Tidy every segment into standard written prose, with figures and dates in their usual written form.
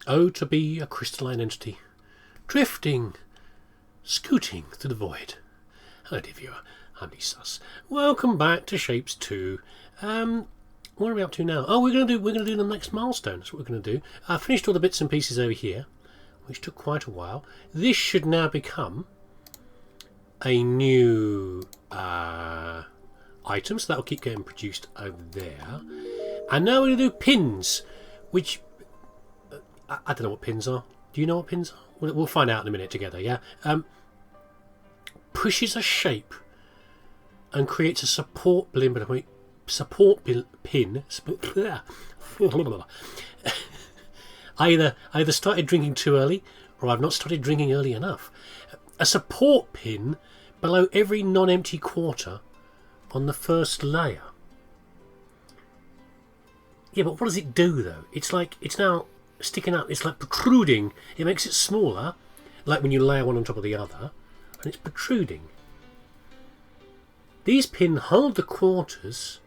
Oh, to be a crystalline entity, drifting, scooting through the void. Hello, dear viewer. I'm Sus. Welcome back to Shapes 2. What are we up to now? Oh, we're gonna do the next milestone. That's what we're gonna do. I finished all the bits and pieces over here, which took quite a while. This should now become a new item, so that'll keep getting produced over there. And now we're gonna do pins, which I don't know what pins are. Do you know what pins are? We'll find out in a minute together. Yeah. Pushes a shape and creates a support pin. I either started drinking too early, or I've not started drinking early enough. A support pin below every non-empty quarter on the first layer. Yeah, but what does it do though? It's like it's now sticking out. It's like protruding. It makes it smaller, like when you layer one on top of the other, and it's protruding. These pins hold the quarters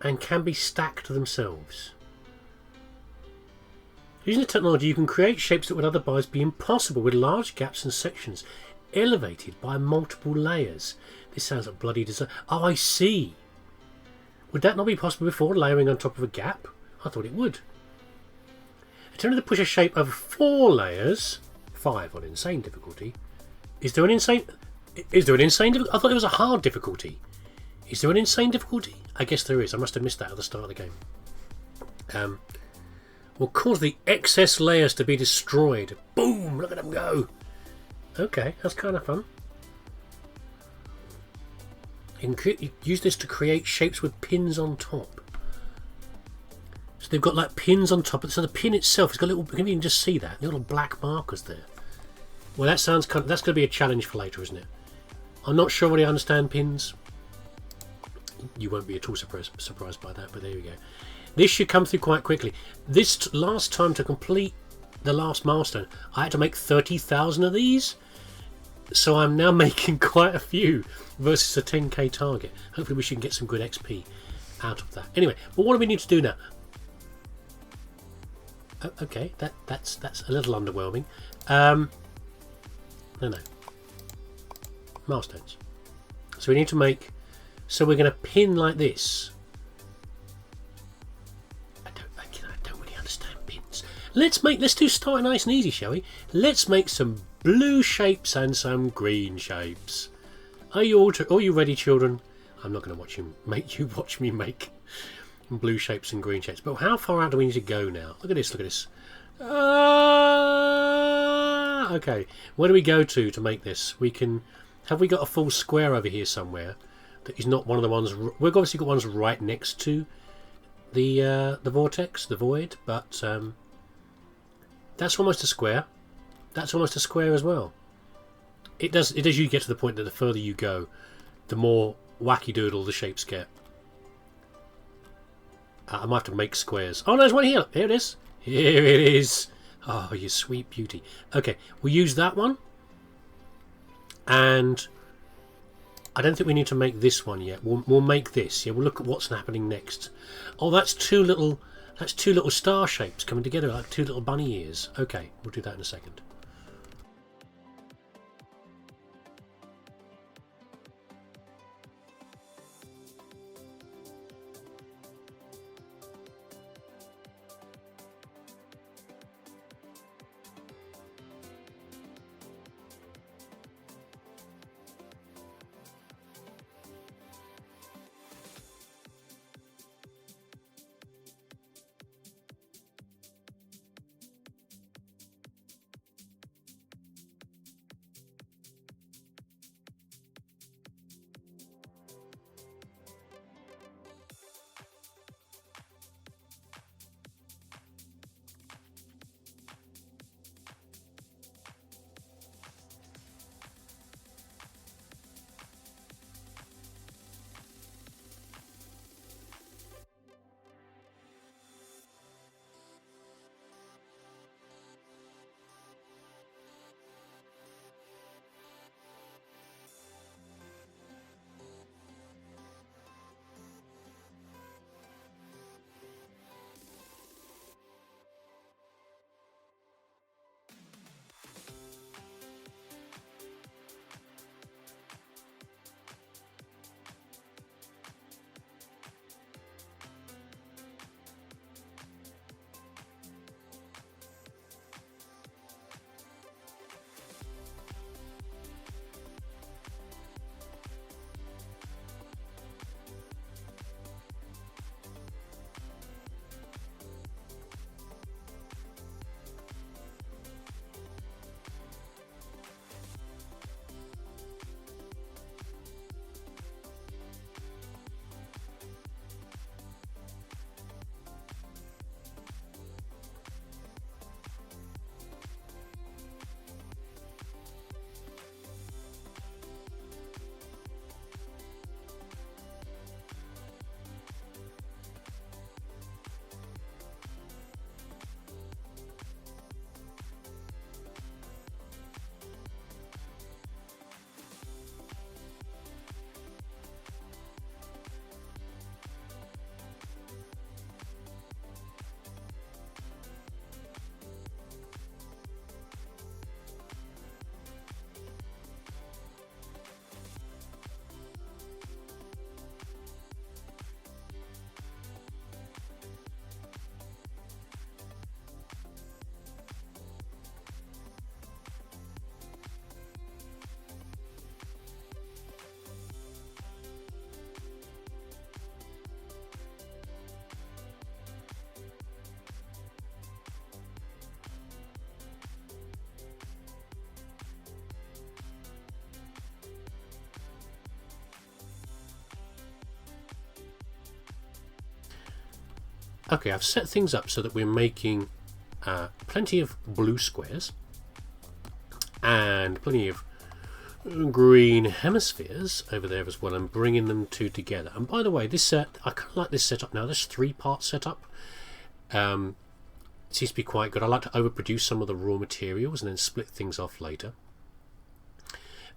and can be stacked themselves. Using the technology, you can create shapes that would otherwise be impossible, with large gaps and sections elevated by multiple layers. This sounds like bloody design. Oh, I see. Would that not be possible before layering on top of a gap? I thought it would. Attempting to push a shape over 4 layers, 5 on insane difficulty. Is there an insane difficulty? I thought there was a hard difficulty. Is there an insane difficulty? I guess there is. I must have missed that at the start of the game. Will cause the excess layers to be destroyed. Boom! Look at them go. Okay, that's kind of fun. You can use this to create shapes with pins on top. So they've got like pins on top. So the pin itself has got little. You can just see that little black markers there. Well, that sounds kind of, that's going to be a challenge for later, isn't it? I'm not sure whether I understand pins. You won't be at all surprised by that, but there you go. This should come through quite quickly. This last time to complete the last milestone, I had to make 30,000 of these. So I'm now making quite a few versus a 10k target. Hopefully we should get some good XP out of that. Anyway, but what do we need to do now? Okay, that's a little underwhelming. No. Milestones. So we need to make... So we're going to pin like this. I don't really understand pins. Let's do start nice and easy, shall we? Let's make some blue shapes and some green shapes. Are you ready, children? I'm not going to make you watch me make blue shapes and green shapes. But how far out do we need to go now? Look at this. Look at this. Okay. Where do we go to make this? We can. Have we got a full square over here somewhere? That is not one of the ones. We've obviously got ones right next to the vortex, the void, but that's almost a square. That's almost a square as well. It does. You get to the point that the further you go, the more wacky doodle the shapes get. I might have to make squares. Oh, no, there's one here. Here it is. Here it is. Oh, you sweet beauty. Okay, we'll use that one. And I don't think we need to make this one yet. We'll make this. Yeah, we'll look at what's happening next. Oh, that's two little star shapes coming together, like 2 little bunny ears. Okay, we'll do that in a second. Okay, I've set things up so that we're making plenty of blue squares and plenty of green hemispheres over there as well, and bringing them two together. And by the way, this I kind of like this setup now. This 3-part setup seems to be quite good. I like to overproduce some of the raw materials and then split things off later.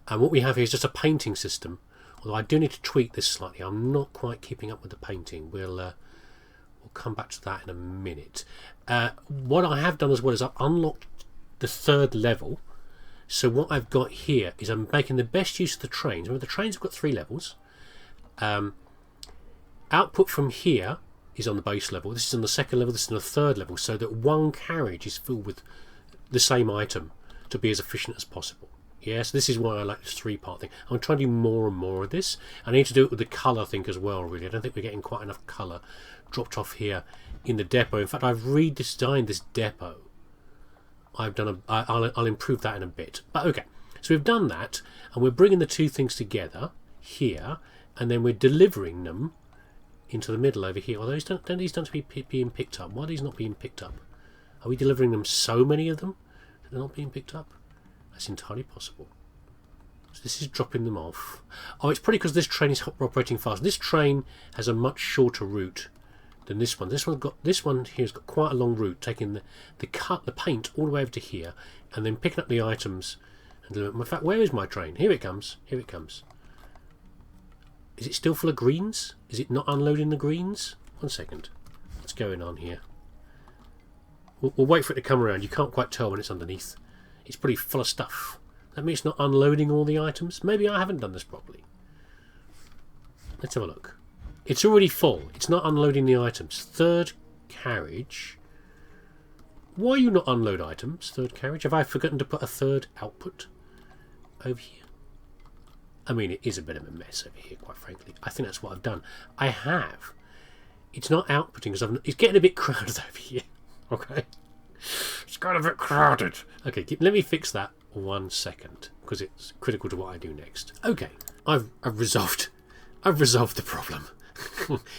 And what we have here is just a painting system, although I do need to tweak this slightly. I'm not quite keeping up with the painting. We'll come back to that in a minute. What I have done as well is I've unlocked the 3rd level. So what I've got here is I'm making the best use of the trains. Remember, the trains have got 3 levels. Output from here is on the base level. This is on the 2nd level. This is on the 3rd level. So that one carriage is filled with the same item to be as efficient as possible. Yes, this is why I like this 3-part thing. I'm trying to do more and more of this. I need to do it with the colour thing as well, really. I don't think we're getting quite enough colour dropped off here in the depot. In fact, I've redesigned this depot. I'll improve that in a bit. But okay, so we've done that, and we're bringing the two things together here, and then we're delivering them into the middle over here. Although these don't be being picked up. Why are these not being picked up? Are we delivering them so many of them that they're not being picked up? That's entirely possible. So this is dropping them off. Oh, it's probably because this train is operating fast. This train has a much shorter route than this one. This one here's got quite a long route, taking the paint all the way over to here, and then picking up the items. And in fact, where is my train? Here it comes. Here it comes. Is it still full of greens? Is it not unloading the greens? 1 second. What's going on here? We'll wait for it to come around. You can't quite tell when it's underneath. It's pretty full of stuff. That means it's not unloading all the items. Maybe I haven't done this properly. Let's have a look. It's already full. It's not unloading the items. 3rd carriage. Why you not unload items? 3rd carriage. Have I forgotten to put a 3rd output over here? I mean, it is a bit of a mess over here, quite frankly. I think that's what I've done. I have. It's not outputting because it's getting a bit crowded over here. Okay. It's got a bit crowded. Okay, let me fix that 1 second because it's critical to what I do next. Okay, I've resolved the problem.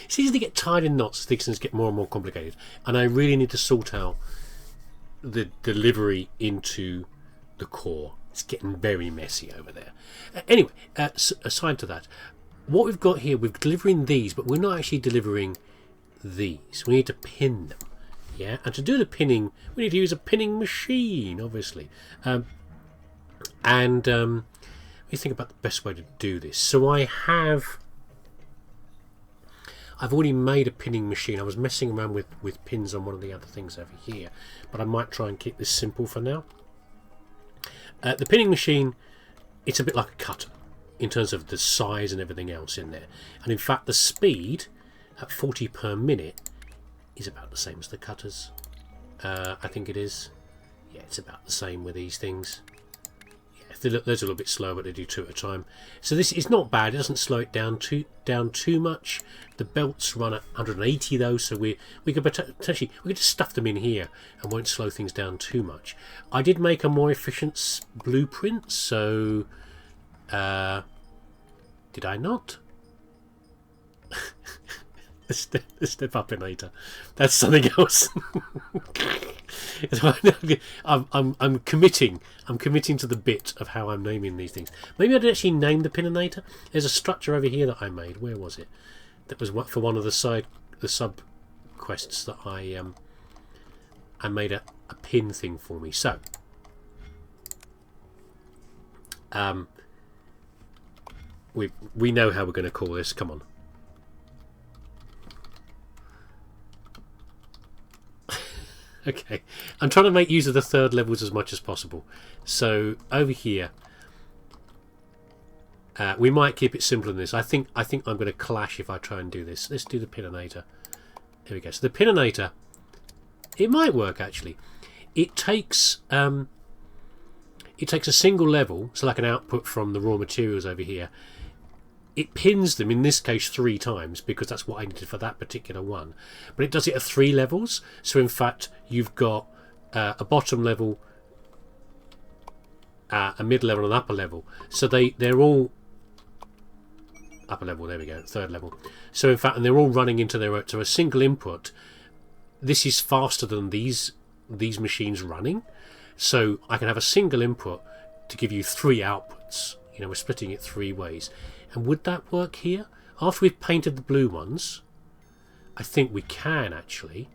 It's easy to get tied in knots as things get more and more complicated, and I really need to sort out the delivery into the core. It's getting very messy over there. Anyway, aside to that, what we've got here, we're delivering these, but we're not actually delivering these. We need to pin them. Yeah, and to do the pinning, we need to use a pinning machine, obviously. We think about the best way to do this. So I've already made a pinning machine. I was messing around with pins on one of the other things over here, but I might try and keep this simple for now. The pinning machine, it's a bit like a cutter in terms of the size and everything else in there. And in fact, the speed at 40 per minute is about the same as the cutters. I think it is. Yeah, it's about the same with these things. Yeah, they're a little bit slower, but they do 2 at a time. So this is not bad. It doesn't slow it down too much. The belts run at 180 though, so we could potentially just stuff them in here and won't slow things down too much. I did make a more efficient blueprint, so did I not? The step up in later. That's something else. I'm committing to the bit of how I'm naming these things. Maybe I did actually name the pininator. There's a structure over here that I made. Where was it? That was for one of the sub quests that I made a pin thing for me. So we know how we're going to call this. Come on. Okay, I'm trying to make use of the 3rd levels as much as possible. So over here, we might keep it simpler than this. I think I'm going to clash if I try and do this. Let's do the pininator. Here we go. So the pininator, it might work actually. It takes a single level, so like an output from the raw materials over here. It pins them, in this case 3 times, because that's what I needed for that particular one. But it does it at 3 levels. So in fact, you've got a bottom level, a mid level, and an upper level. So they're all upper level. There we go, 3rd level. So in fact, and they're all running into to a single input, this is faster than these machines running, so I can have a single input to give you 3 outputs. You know, we're splitting it 3 ways. And would that work here? After we've painted the blue ones, I think we can actually.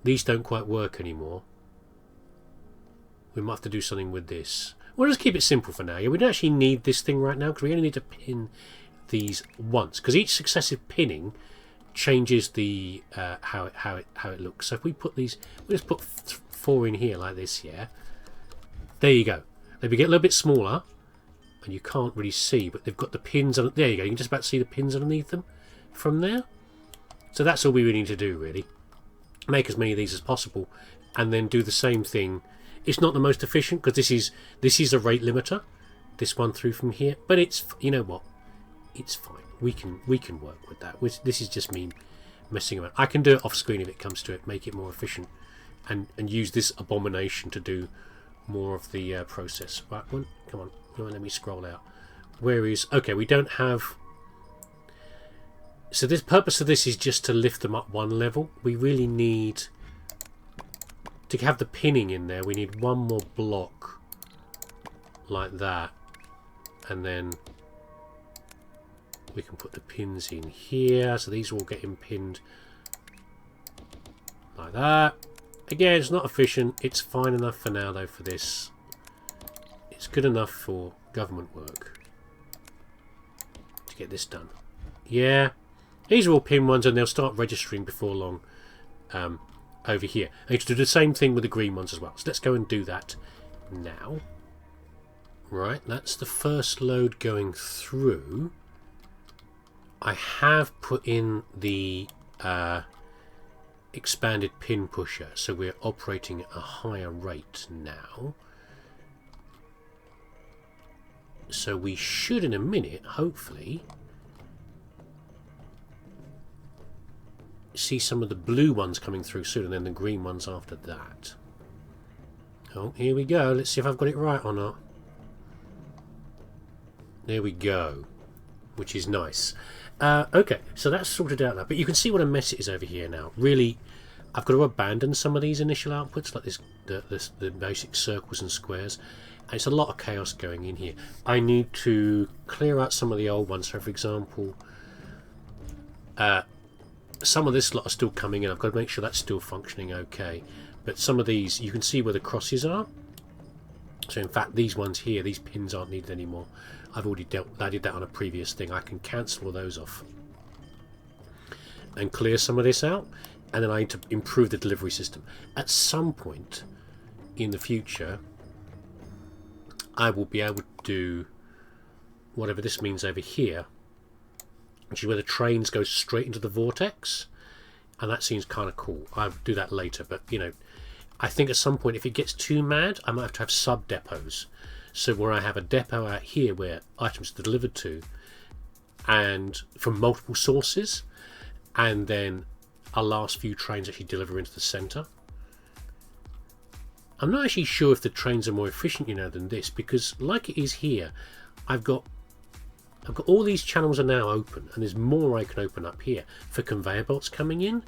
These don't quite work anymore. We might have to do something with this. We'll just keep it simple for now. Yeah, we don't actually need this thing right now because we only need to pin these once. Because each successive pinning changes the how it looks. So if we put these, we'll just put 4 in here like this. Yeah. There you go. They get a little bit smaller, and you can't really see, but they've got the pins on. There you go. You can just about see the pins underneath them from there. So that's all we really need to do, really. Make as many of these as possible, and then do the same thing. It's not the most efficient because this is a rate limiter. This one through from here, but it's, you know what? It's fine. We can work with that. This is just me messing around. I can do it off screen if it comes to it. Make it more efficient, and use this abomination to do more of the process. Right, one, come on, let me scroll out. Where is, okay, we don't have, so this purpose of this is just to lift them up 1 level. We really need to have the pinning in there. We need 1 more block like that, and then we can put the pins in here, so these are all getting pinned like that. Again, it's not efficient. It's fine enough for now, though, for this. It's good enough for government work to get this done. Yeah, these are all pin ones, and they'll start registering before long over here. I need to do the same thing with the green ones as well. So let's go and do that now. Right, that's the first load going through. I have put in the expanded pin pusher, so we're operating at a higher rate now. So we should in a minute, hopefully, see some of the blue ones coming through soon, and then the green ones after that. Oh, here we go. Let's see if I've got it right or not. There we go, which is nice. Okay, so that's sorted out now, but you can see what a mess it is over here now. Really, I've got to abandon some of these initial outputs, like the basic circles and squares, and it's a lot of chaos going in here. I need to clear out some of the old ones. So, for example, some of this lot are still coming in. I've got to make sure that's still functioning okay. But some of these, you can see where the crosses are. So, in fact, these ones here, these pins aren't needed anymore. I've already I did that on a previous thing. I can cancel all those off and clear some of this out, and then I need to improve the delivery system. At some point in the future, I will be able to do whatever this means over here, which is where the trains go straight into the vortex, and that seems kind of cool. I'll do that later, but you know, I think at some point, if it gets too mad, I might have to have sub depots. So where I have a depot out here where items are delivered to, and from multiple sources, and then our last few trains actually deliver into the centre. I'm not actually sure if the trains are more efficient, you know, than this, because like it is here, I've got all these channels are now open, and there's more I can open up here for conveyor belts coming in,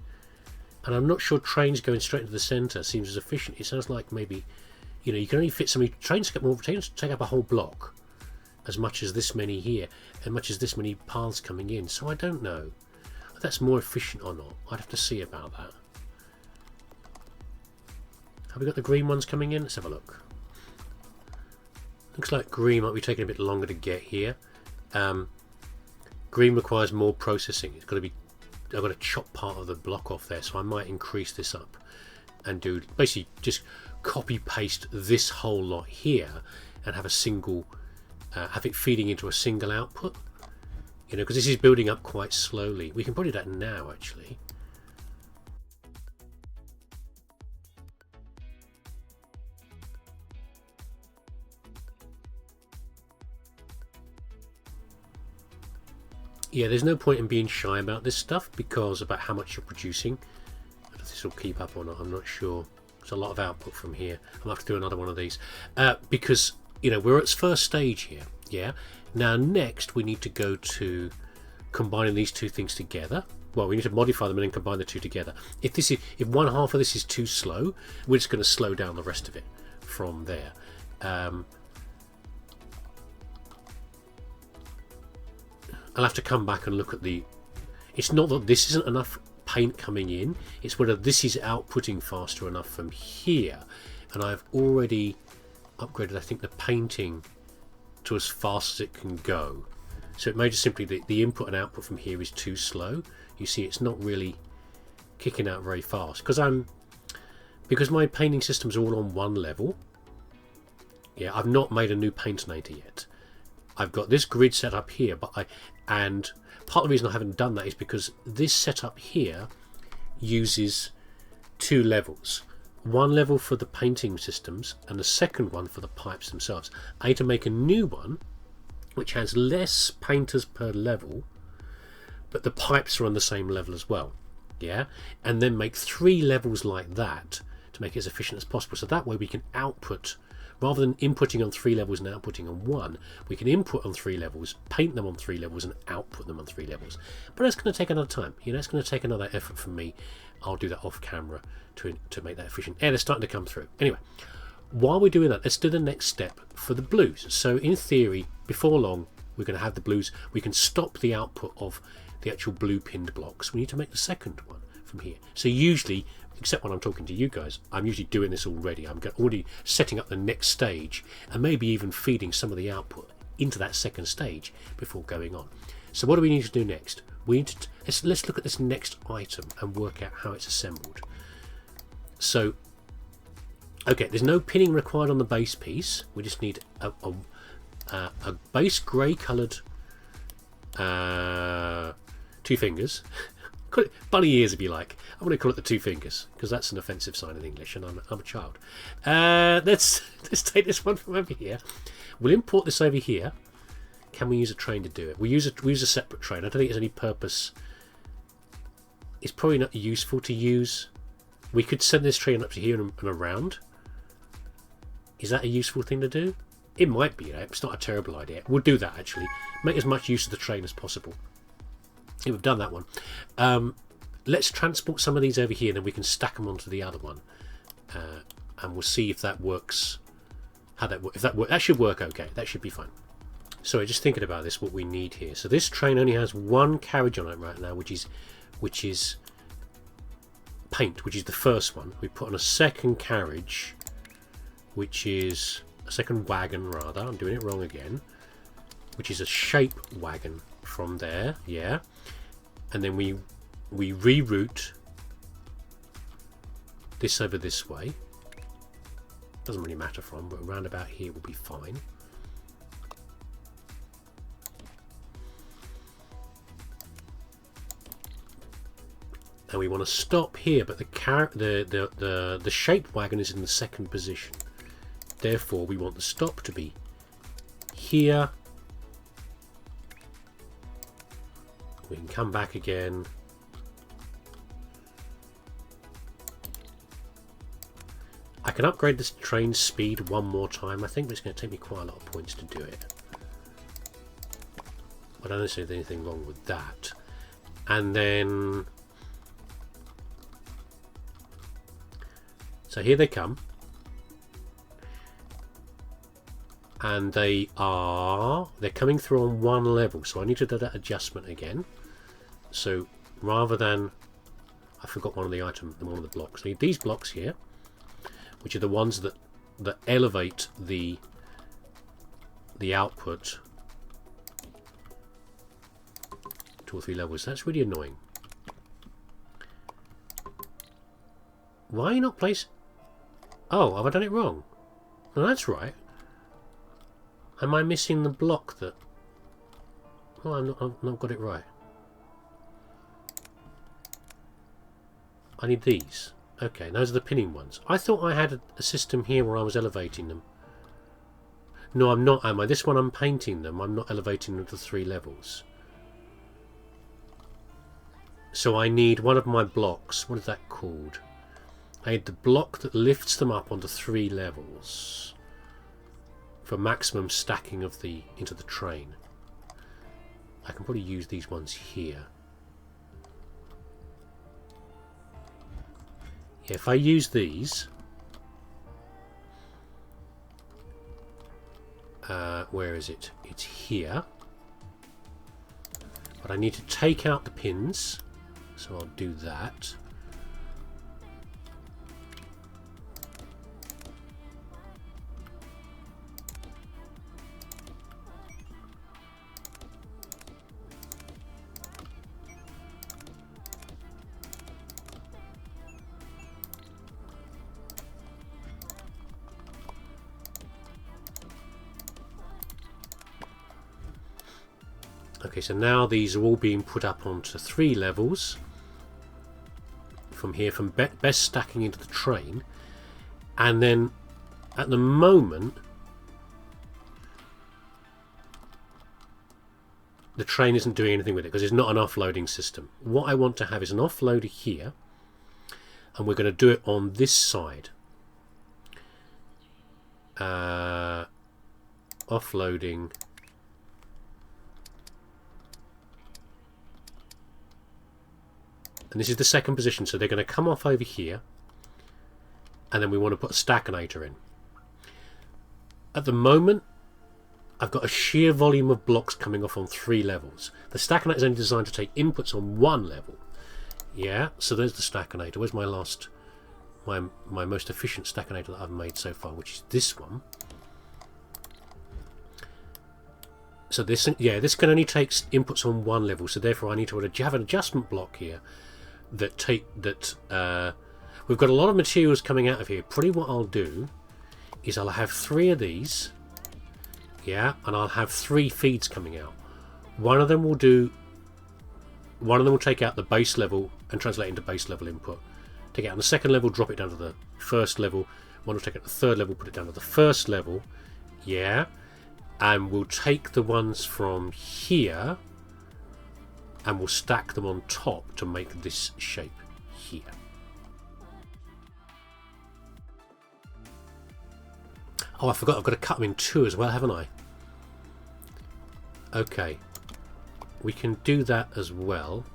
and I'm not sure trains going straight into the centre seems as efficient. It sounds like maybe, you know, you can only fit so many trains. Trains take up a whole block, as much as this many here, and much as this many paths coming in. So I don't know if that's more efficient or not. I'd have to see about that. Have we got the green ones coming in? Let's have a look. Looks like green might be taking a bit longer to get here. Green requires more processing. It's got to be. I've got to chop part of the block off there, so I might increase this up and do basically just copy paste this whole lot here and have a single, have it feeding into a single output. You know, because this is building up quite slowly. We can probably do that now, actually. Yeah, there's no point in being shy about this stuff, because about how much you're producing. If this will keep up or not, I'm not sure. There's a lot of output from here. I'll have to do another one of these. Because, you know, we're at its first stage here. Yeah. Now, next, we need to go to combining these two things together. well, we need to modify them and then combine the two together. If one half of this is too slow, we're just going to slow down the rest of it from there. I'll have to come back and look at the... It's not that this isn't enough paint coming in, it's whether this is outputting faster enough from here. And I've already upgraded, I think, the painting to as fast as it can go. So it may just simply the input and output from here is too slow. You see, it's not really kicking out very fast because my painting systems are all on one level. Yeah, I've not made a new paintinator yet. I've got this grid set up here, and part of the reason I haven't done that is because this setup here uses two levels. One level for the painting systems and the second one for the pipes themselves. I need to make a new one which has less painters per level, but the pipes are on the same level as well. Yeah, and then make 3 levels like that to make it as efficient as possible. So that way we can output, rather than inputting on 3 levels and outputting on 1, we can input on 3 levels, paint them on 3 levels, and output them on 3 levels. But that's going to take another time. You know, it's going to take another effort from me. I'll do that off camera to make that efficient. And they're starting to come through. Anyway, while we're doing that, let's do the next step for the blues. So in theory, before long, we're going to have the blues. We can stop the output of the actual blue pinned blocks. We need to make the second one from here. So usually, except when I'm talking to you guys, I'm usually doing this already. I'm already setting up the next stage and maybe even feeding some of the output into that second stage before going on. So what do we need to do next? We need to let's look at this next item and work out how it's assembled. So, okay, there's no pinning required on the base piece. We just need a base grey coloured 2 fingers. Call it bunny ears if you like. I'm going to call it the 2 fingers because that's an offensive sign in English, and I'm a child. Let's take this one from over here. We'll import this over here. Can we use a train to do it? We use a separate train. I don't think there's any purpose. It's probably not useful to use. We could send this train up to here and around. Is that a useful thing to do? It might be. It's not a terrible idea. We'll do that actually. Make as much use of the train as possible. Yeah, we've done that one. Let's transport some of these over here, and then we can stack them onto the other one, and we'll see if that works. How that works? That should work okay. That should be fine. So just thinking about this, what we need here. So this train only has 1 carriage on it right now, which is paint, which is the first one. We put on a second carriage, which is a second wagon rather. I'm doing it wrong again. Which is a shape wagon from there, yeah. And then we reroute this over this way. Doesn't really matter from, but around about here will be fine. And we want to stop here, but the shape wagon is in the second position. Therefore, we want the stop to be here. We can come back again. I can upgrade this train's speed one more time, I think, but it's going to take me quite a lot of points to do it. I don't see anything wrong with that. And then... so here they come. And they're coming through on 1 level, so I need to do that adjustment again. So rather than, I forgot one of the blocks. I need these blocks here, which are the ones that elevate the output 2 or 3 levels. That's really annoying. Why are you not placing? Oh, have I done it wrong? No, that's right. Am I missing the block that... oh, I've not got it right. I need these. Okay, those are the pinning ones. I thought I had a system here where I was elevating them. No, I'm not, am I? This one I'm painting them. I'm not elevating them to 3 levels. So I need one of my blocks. What is that called? I need the block that lifts them up onto 3 levels for maximum stacking of into the train. I can probably use these ones here. Yeah, if I use these, where is it? It's here. But I need to take out the pins, so I'll do that. Okay, so now these are all being put up onto 3 levels from here, from best stacking into the train. And then at the moment the train isn't doing anything with it because it's not an offloading system. What I want to have is an offloader here, and we're going to do it on this side. Offloading. And this is the second position, so they're going to come off over here, and then we want to put a stackinator in. At the moment, I've got a sheer volume of blocks coming off on 3 levels. The stackinator is only designed to take inputs on 1 level. Yeah, so there's the stackinator. Where's my last, my most efficient stackinator that I've made so far, which is this one. So this, yeah, this can only take inputs on 1 level, so therefore I need to have an adjustment block here that we've got a lot of materials coming out of here. Probably what I'll do is I'll have 3 of these, yeah, and I'll have 3 feeds coming out. One of them will take out the base level and translate into base level input. Take it out on the second level, drop it down to the first level. One will take it to the third level, put it down to the first level, yeah, and we'll take the ones from here and we'll stack them on top to make this shape here. Oh, I forgot, I've got to cut them in 2 as well, haven't I? Okay, we can do that as well.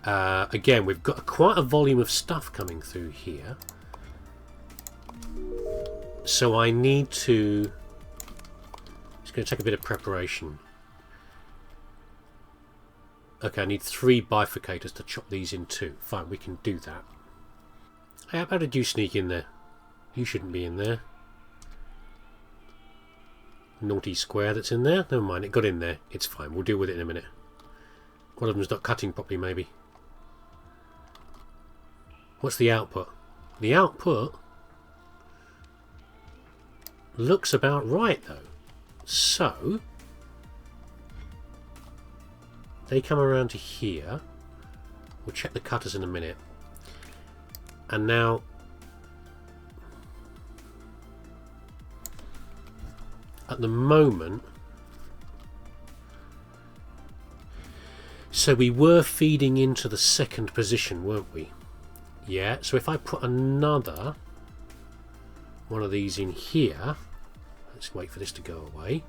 Again, we've got quite a volume of stuff coming through here. So I need to... It's going to take a bit of preparation. Okay, I need 3 bifurcators to chop these in 2. Fine, we can do that. Hey, how did you sneak in there? You shouldn't be in there. Naughty square that's in there? Never mind, it got in there. It's fine, we'll deal with it in a minute. One of them's not cutting properly, maybe. What's the output? The output looks about right, though. So they come around to here. We'll check the cutters in a minute. And now at the moment, so we were feeding into the second position, weren't we? Yeah, so if I put another one of these in here, let's wait for this to go away.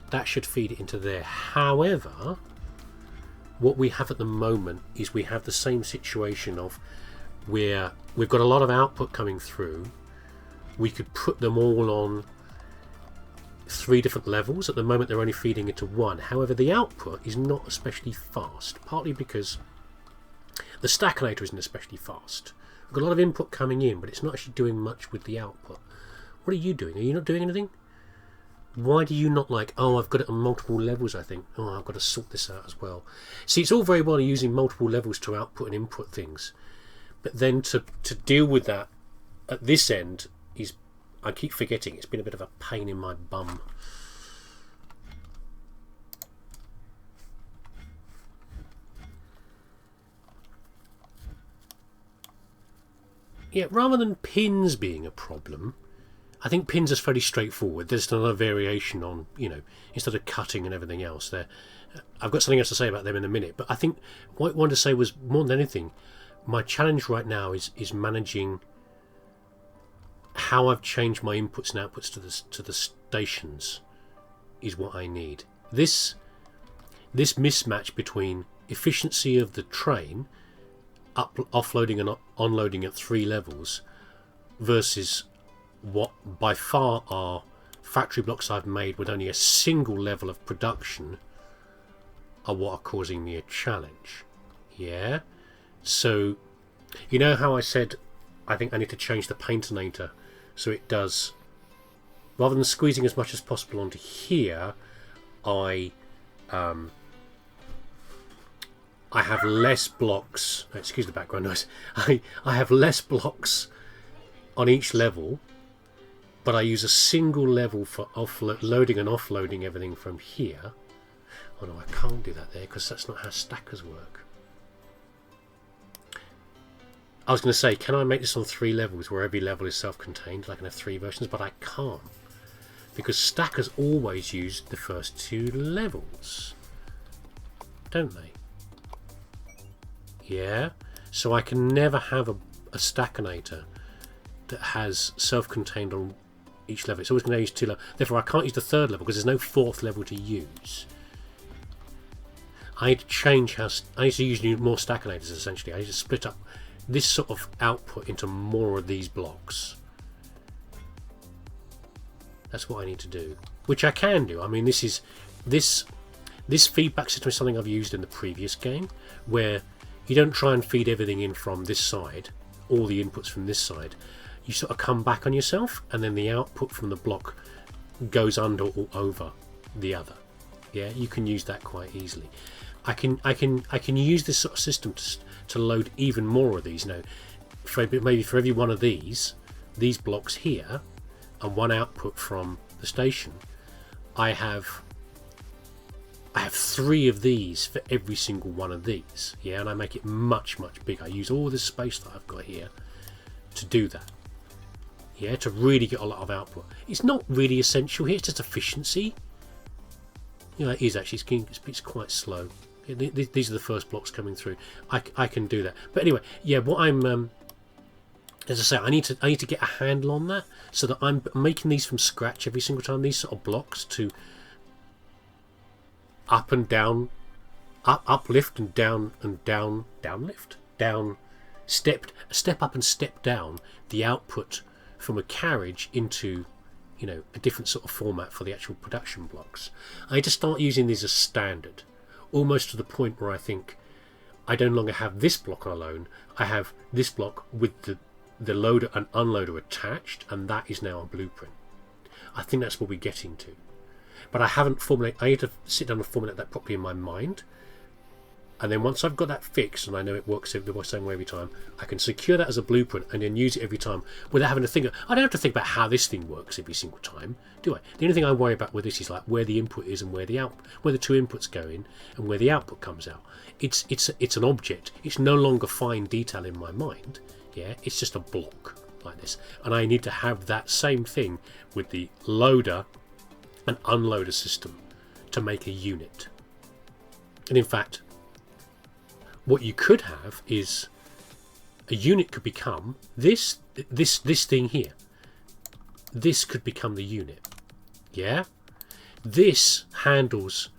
That should feed it into there. However, what we have at the moment is we have the same situation of where we've got a lot of output coming through. We could put them all on 3 different levels. At the moment they're only feeding into 1. However, the output is not especially fast, partly because the stackinator isn't especially fast. We've got a lot of input coming in, but it's not actually doing much with the output. What are you doing? Are you not doing anything? Why do you not like, oh, I've got it on multiple levels, I think. Oh, I've got to sort this out as well. See, it's all very well using multiple levels to output and input things. But then to deal with that at this end is, I keep forgetting, it's been a bit of a pain in my bum. Yeah, rather than pins being a problem, I think pins are fairly straightforward. There's another variation on, you know, instead of cutting and everything else there. I've got something else to say about them in a minute, but I think what I wanted to say was, more than anything, my challenge right now is managing how I've changed my inputs and outputs to the stations is what I need. This mismatch between efficiency of the train offloading and onloading at 3 levels versus what by far are factory blocks I've made with only a single level of production are what are causing me a challenge. Yeah, so you know how I said I think I need to change the painternator so it does, rather than squeezing as much as possible onto here, I have less blocks. Excuse the background noise. I have less blocks on each level, but I use a single level for loading and offloading everything from here. Oh no, I can't do that there because that's not how stackers work. I was going to say, can I make this on 3 levels where every level is self-contained, like in F3 versions, but I can't. Because stackers always use the first 2 levels, don't they? Yeah, so I can never have a stackinator that has self-contained on each level. It's always going to use 2 levels. Therefore, I can't use the 3rd level because there's no 4th level to use. I need to change how I need to use more stackinators. Essentially, I need to split up this sort of output into more of these blocks. That's what I need to do, which I can do. I mean, this feedback system is something I've used in the previous game, where you don't try and feed everything in from this side, all the inputs from this side. You sort of come back on yourself, and then the output from the block goes under or over the other. Yeah, you can use that quite easily. I can use this sort of system to load even more of these now. Maybe for every one of these blocks here, and one output from the station, I have 3 of these for every single one of these. Yeah, and I make it much bigger. I use all this space that I've got here to do that. Yeah, to really get a lot of output. It's not really essential here, it's just efficiency. You know, it is actually, it's quite slow. These are the first blocks coming through. I can do that. But anyway, yeah, what I'm as I say, I need to get a handle on that, so that I'm making these from scratch every single time. These sort of blocks to up and down, uplift and down, downlift, down, step up and step down the output from a carriage into, you know, a different sort of format for the actual production blocks. I need to start using these as standard, almost to the point where I think I no longer have this block alone. I have this block with the loader and unloader attached, and that is now a blueprint. I think that's what we're getting to. But I haven't formulated. I need to sit down and formulate that properly in my mind. And then once I've got that fixed and I know it works the same way every time, I can secure that as a blueprint and then use it every time without having to think. I don't have to think about how this thing works every single time, do I? The only thing I worry about with this is like where the input is and where the where the 2 inputs go in and where the output comes out. It's an object. It's no longer fine detail in my mind. Yeah, it's just a block like this, and I need to have that same thing with the loader and unloader system to make a unit. And in fact, what you could have is a unit could become this thing here. This could become the unit. Yeah, this handles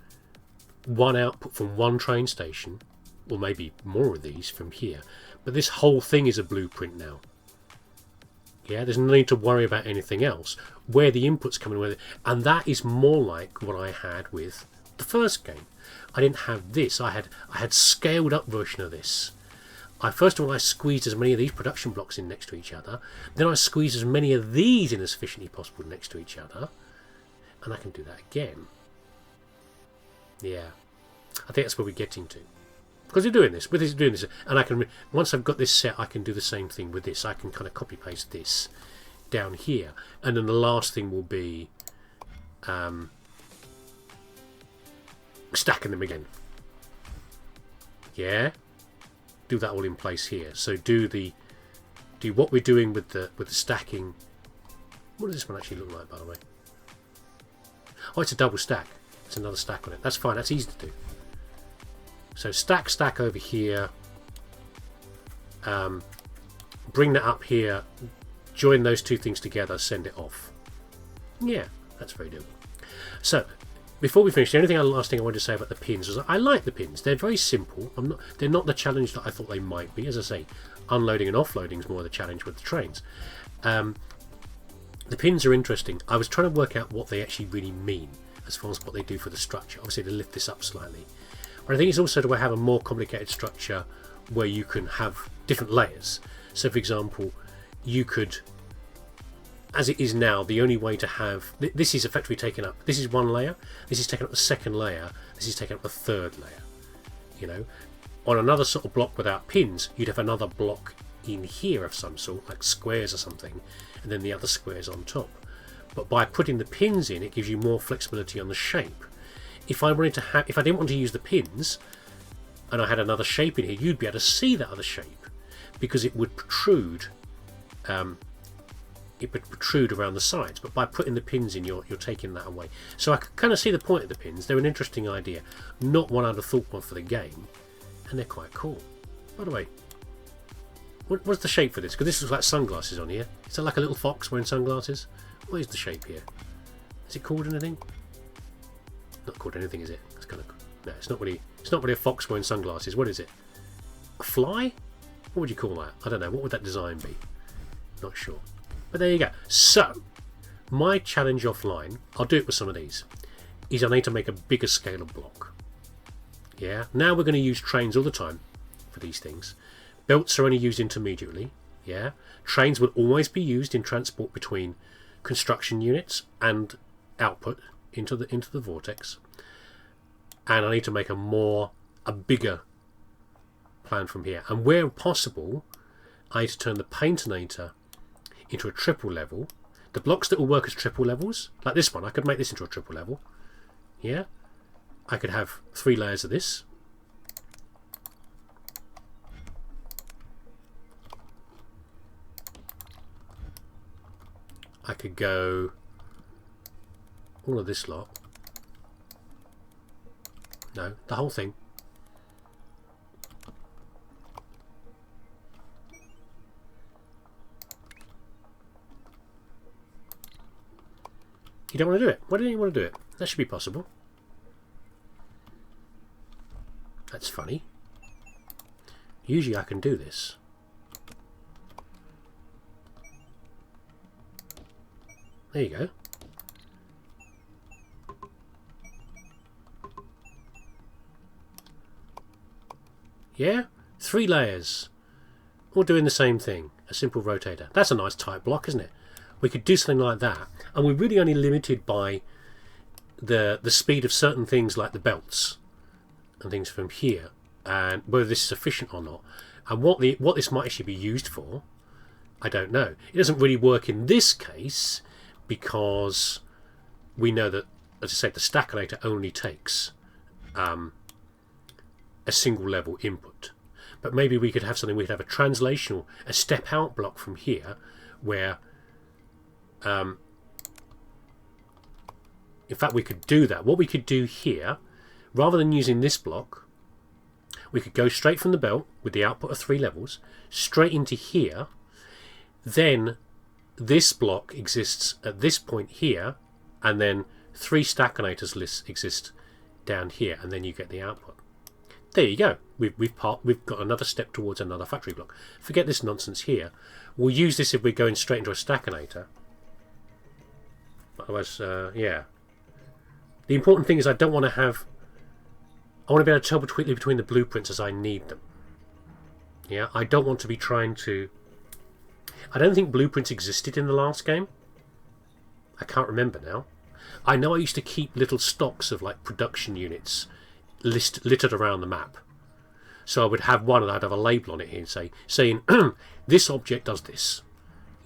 one output from one train station, or maybe more of these from here. But this whole thing is a blueprint now. Yeah, there's no need to worry about anything else. Where the inputs come in, and that is more like what I had with the first game. I didn't have this. I had scaled up version of this. First of all, I squeezed as many of these production blocks in next to each other. Then I squeezed as many of these in as efficiently possible next to each other. And I can do that again. Yeah, I think that's where we're getting to. Because we're doing this, and I can, once I've got this set, I can do the same thing with this. I can kind of copy paste this down here, and then the last thing will be stacking them again. Yeah, do that all in place here. So do what we're doing with the stacking. What does this one actually look like, by the way? Oh, it's a double stack. It's another stack on it. That's fine. That's easy to do. So stack over here, bring that up here join those two things together, send it off. Yeah, that's very doable. So, before we finish, the only last thing I wanted to say about the pins was I like the pins. They're very simple. They're not the challenge that I thought they might be. As I say, unloading and offloading is more the challenge with the trains. The pins are interesting. I was trying to work out what they actually really mean as far as what they do for the structure. Obviously, to lift this up slightly. But I think it's also to have a more complicated structure where you can have different layers. So, for example, you could, as it is now, the only way to have... This is effectively taken up... This is one layer. This is taken up the second layer. This is taken up the third layer. You know, on another sort of block without pins, you'd have another block in here of some sort, like squares or something, and then the other squares on top. But by putting the pins in, it gives you more flexibility on the shape. If I didn't want to use the pins, and I had another shape in here, you'd be able to see that other shape because it would protrude. It would protrude around the sides, but by putting the pins in, you're taking that away. So I can kind of see the point of the pins. They're an interesting idea, not one I'd have thought one for the game, and they're quite cool. By the way, what's the shape for this? Because this looks like sunglasses on here. Is that like a little fox wearing sunglasses? What is the shape here? Is it called anything? Not called anything, is it? It's kind of no. It's not really a fox wearing sunglasses. What is it? A fly? What would you call that? I don't know. What would that design be? Not sure. But there you go. So, my challenge offline, I'll do it with some of these, is I need to make a bigger scale of block. Yeah. Now we're going to use trains all the time for these things. Belts are only used intermediately. Yeah. Trains will always be used in transport between construction units and output into the vortex. And I need to make a bigger plan from here. And where possible, I need to turn the paintinator into a triple level. The blocks that will work as triple levels, like this one, I could make this into a triple level. Yeah, I could have 3 layers of this. I could go all of this lot. No, the whole thing. You don't want to do it. Why don't you want to do it? That should be possible. That's funny. Usually I can do this. There you go. Yeah? 3 layers. All doing the same thing. A simple rotator. That's a nice tight block, isn't it? We could do something like that, and we're really only limited by the speed of certain things like the belts and things from here, and whether this is sufficient or not. And what this might actually be used for, I don't know. It doesn't really work in this case because we know that, as I said, the stackinator only takes a single level input. But maybe we could have something. We could have a translational, a step out block from here, where in fact, we could do that. What we could do here, rather than using this block, we could go straight from the belt with the output of 3 levels, straight into here. Then this block exists at this point here, and then 3 stackinators lists exist down here, and then you get the output. There you go. We've got another step towards another factory block. Forget this nonsense here. We'll use this if we're going straight into a stackinator. Otherwise, yeah. The important thing is I don't want to have... I want to be able to tell between the blueprints as I need them. Yeah, I don't want to be trying to... I don't think blueprints existed in the last game. I can't remember now. I know I used to keep little stocks of like production units littered around the map. So I would have one and I'd have a label on it here saying this object does this.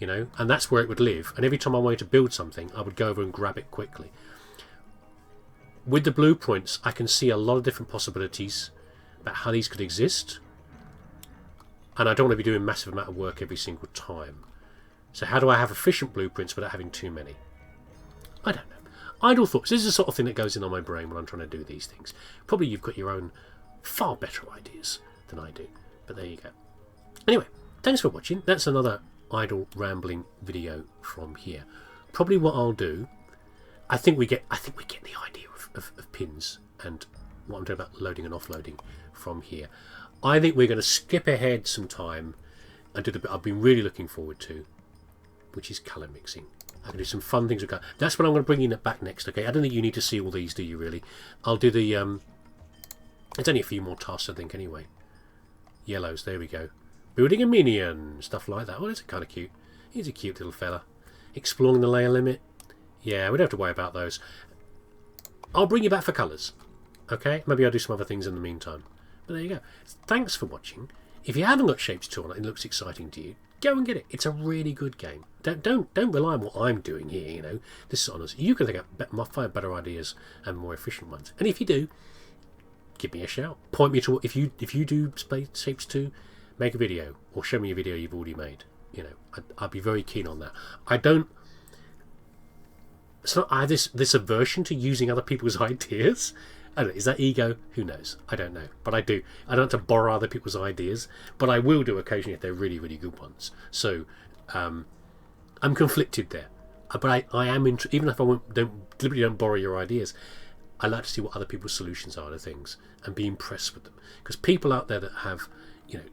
You know, and that's where it would live. And every time I wanted to build something, I would go over and grab it quickly. With the blueprints, I can see a lot of different possibilities about how these could exist. And I don't want to be doing a massive amount of work every single time. So how do I have efficient blueprints without having too many? I don't know. Idle thoughts. This is the sort of thing that goes in on my brain when I'm trying to do these things. Probably you've got your own far better ideas than I do. But there you go. Anyway, thanks for watching. That's another idle rambling video from here. Probably what I'll do, I think we get the idea of pins and what I'm doing about loading and offloading from here. I think we're going to skip ahead some time and do the bit I've been really looking forward to, which is colour mixing. I can do some fun things with colour. That's what I'm going to bring in back next. Okay, I don't think you need to see all these, do you? Really? I'll do the. There's only a few more tasks, I think. Anyway, yellows. There we go. Building a minion, stuff like that. Oh, that's kind of cute. He's a cute little fella. Exploring the layer limit. Yeah, we don't have to worry about those. I'll bring you back for colours. Okay, maybe I'll do some other things in the meantime. But there you go. Thanks for watching. If you haven't got Shapez 2 on it and it looks exciting to you, go and get it. It's a really good game. Don't rely on what I'm doing here. You know, this is honest. You can think of 5 better ideas and more efficient ones. And if you do, give me a shout. Point me to if you do Shapez 2, make a video or show me a video you've already made. You know, I'd be very keen on that. I don't. So I have this aversion to using other people's ideas. I don't know, is that ego? Who knows? I don't know. But I do. I don't have to borrow other people's ideas, but I will do occasionally if they're really, really good ones. So I'm conflicted there. But I am even if I deliberately don't borrow your ideas, I like to see what other people's solutions are to things and be impressed with them. Because people out there that have, you know,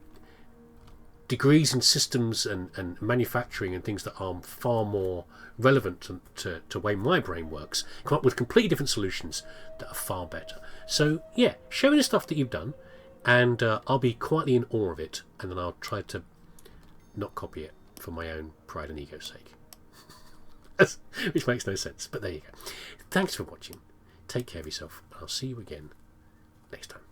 degrees in systems and manufacturing and things that are far more relevant to the way my brain works, come up with completely different solutions that are far better. So yeah, show me the stuff that you've done, and I'll be quietly in awe of it, and then I'll try to not copy it for my own pride and ego's sake. Which makes no sense, but there you go. Thanks for watching. Take care of yourself, and I'll see you again next time.